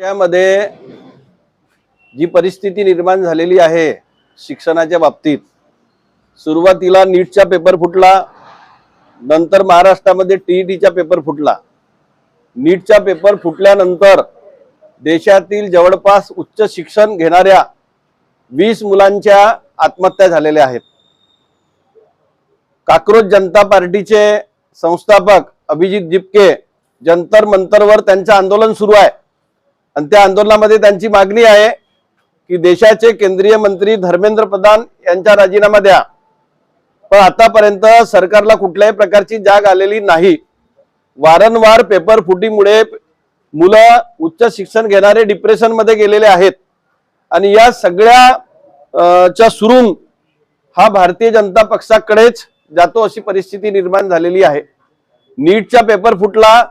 त्यामध्ये जी परिस्थिती निर्माण झालेली आहे शिक्षणाच्या बाबतीत, सुरुवातीला नीटचा पेपर फुटला, नंतर महाराष्ट्रामध्ये टीईटीचा पेपर फुटला। नीटचा पेपर फुटल्यानंतर देशातील जवळपास उच्च शिक्षण घेणाऱ्या 20 मुलांच्या आत्महत्या झालेल्या आहेत। काक्रोच जनता पार्टीचे संस्थापक अभिजित जिपके जंतर मंतरवर त्यांचं आंदोलन सुरू आहे आणि त्या आंदोलनामध्ये त्यांची मागणी आहे की देशाचे केंद्रीय मंत्री धर्मेंद्र प्रधान यांचा राजीनामा द्या। पण आतापर्यंत सरकारला कुठल्याही प्रकारची जाग आलेली नाही। वारंवार पेपर फुटीमुळे मुलं उच्च शिक्षण घेणारे डिप्रेशन मध्ये गेलेले आहेत आणि या सगळ्या च्या सुरून हा भारतीय जनता पक्षाकडेच जातो अशी परिस्थिती निर्माण झालेली आहे। नीटचा पेपर फुटला,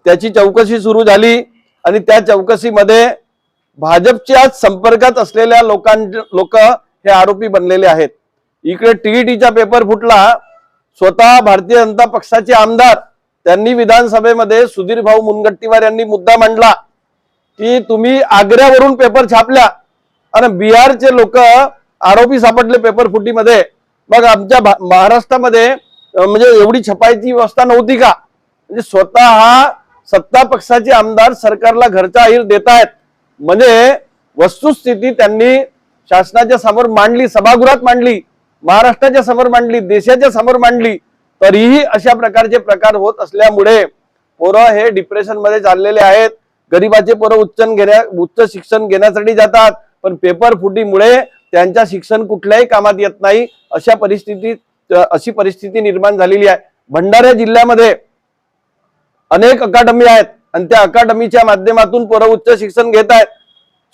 त्याची चौकशी सुरू झाली आणि त्या चौकशीमध्ये भाजपच्या संपर्कात असलेल्या लोक हे आरोपी बनलेले आहेत। इकडे टीईटीचा पेपर फुटला, स्वतः भारतीय जनता पक्षाचे आमदार त्यांनी विधानसभेमध्ये सुधीर भाऊ मुनगंटीवार यांनी मुद्दा मांडला की तुम्ही आग्र्यावरून पेपर छापल्या आणि बिहारचे लोक आरोपी सापडले पेपर फुटीमध्ये। मग आमच्या महाराष्ट्रामध्ये म्हणजे एवढी छपाईची व्यवस्था नव्हती का? म्हणजे स्वतः हा सत्ता पक्षाचे आमदार सरकारला घरचा अहीर देत आहेत। म्हणजे वस्तुस्थिती त्यांनी शासनाच्या समोर मांडली, सभागृहात मांडली, महाराष्ट्राच्या समोर मांडली, देशाच्या समोर मांडली, तरीही अशा प्रकारचे प्रकार होत असल्यामुळे पोरं हे डिप्रेशन मध्ये चाललेले आहेत। गरीबाचे पोरं उच्च शिक्षण घेण्यासाठी जातात, पण पेपर फुटीमुळे त्यांच्या शिक्षण कुठल्याही कामात येत नाही। अशी परिस्थिती निर्माण झालेली आहे। भंडारा जिल्ह्यामध्ये अनेक अकादमी आहेत आणि त्या अकादमीच्या माध्यमातून पोरं उच्च शिक्षण घेत आहेत,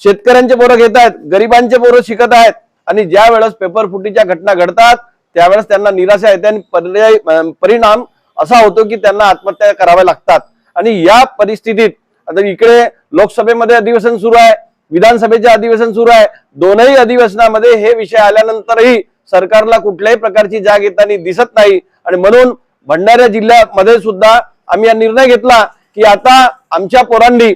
शेतकऱ्यांचे पोरं घेत आहेत, गरिबांचे पोरं शिकत आहेत आणि ज्या वेळेस पेपर फुटीच्या घटना घडतात त्यावेळेस त्यांना निराशा येते आणि परिणाम असा होतो की त्यांना आत्महत्या कराव्या लागतात। आणि या परिस्थितीत आता इकडे लोकसभेमध्ये अधिवेशन सुरू आहे, विधानसभेचे अधिवेशन सुरू आहे। दोनही अधिवेशनामध्ये हे विषय आल्यानंतरही सरकारला कुठल्याही प्रकारची जाग येताना दिसत नाही आणि म्हणून भंडारा जिल्ह्यामध्ये सुद्धा आम्ही हा निर्णय घेतला की आता आमच्या पोरांनी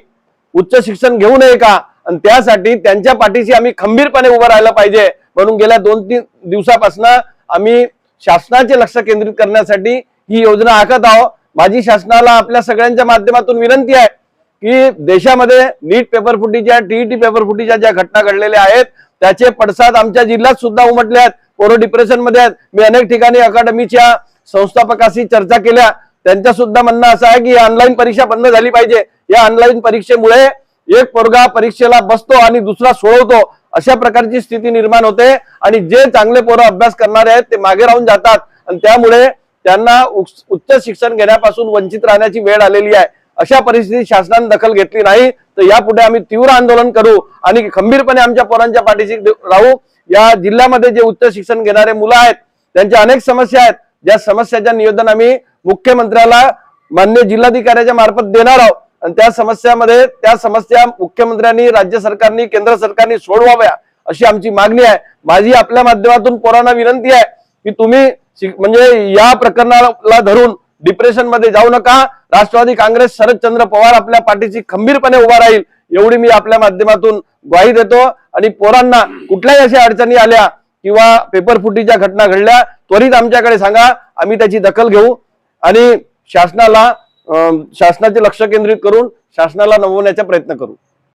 उच्च शिक्षण घेऊ नये का आणि त्यासाठी त्यांच्या पाठीशी आम्ही खंबीरपणे उभं राहायला पाहिजे। म्हणून गेल्या 2-3 दिवसापासून आम्ही शासनाचे लक्ष केंद्रित करण्यासाठी ही योजना आखत आहोत। माझी शासनाला आपल्या सगळ्यांच्या माध्यमातून विनंती आहे की देशामध्ये नीट पेपर फुटीच्या, टीईटी पेपर फुटीच्या ज्या घटना घडलेल्या आहेत त्याचे पडसाद आमच्या जिल्ह्यात सुद्धा उमटले आहेत। पोरं डिप्रेशन मध्ये आहेत। मी अनेक ठिकाणी अकादमीच्या संस्थापकाशी चर्चा केल्या, त्यांचं सुद्धा म्हणणं असं आहे की ऑनलाईन परीक्षा बंद झाली पाहिजे। या ऑनलाईन परीक्षेमुळे एक पोरगा परीक्षेला बसतो आणि दुसरा सोडवतो, अशा प्रकारची स्थिती निर्माण होते आणि जे चांगले पोरं अभ्यास करणारे आहेत ते मागे राहून जातात आणि त्यामुळे त्यांना उच्च शिक्षण घेण्यापासून वंचित राहण्याची वेळ आलेली आहे। अशा परिस्थितीत शासनाने दखल घेतली नाही तर यापुढे आम्ही तीव्र आंदोलन करू आणि खंबीरपणे आमच्या पोरांच्या पाठीशी राहू। या जिल्ह्यामध्ये जे उच्च शिक्षण घेणारे मुलं आहेत त्यांच्या अनेक समस्या आहेत, ज्या समस्याचं निवेदन आम्ही मुख्यमंत्र्याला मान्य जिल्हाधिकाऱ्याच्या मार्फत देणार आहोत आणि त्या समस्या मुख्यमंत्र्यांनी, राज्य सरकारनी, केंद्र सरकारनी सोडवाव्या अशी आमची मागणी आहे। माझी आपल्या माध्यमातून पोरांना विनंती आहे की तुम्ही म्हणजे या प्रकरणाला धरून डिप्रेशन मध्ये जाऊ नका। राष्ट्रवादी काँग्रेस शरदचंद्र पवार आपल्या पाठीशी खंबीरपणे उभा राहील एवढी मी आपल्या माध्यमातून ग्वाही देतो आणि पोरांना कुठल्याही अशा अडचणी आल्या किंवा पेपर फुटीच्या घटना घडल्या त्वरित आमच्याकडे सांगा, आम्ही त्याची दखल घेऊ आणि शासनाचे लक्ष केंद्रित करून शासनाला नमवण्याचा प्रयत्न करू।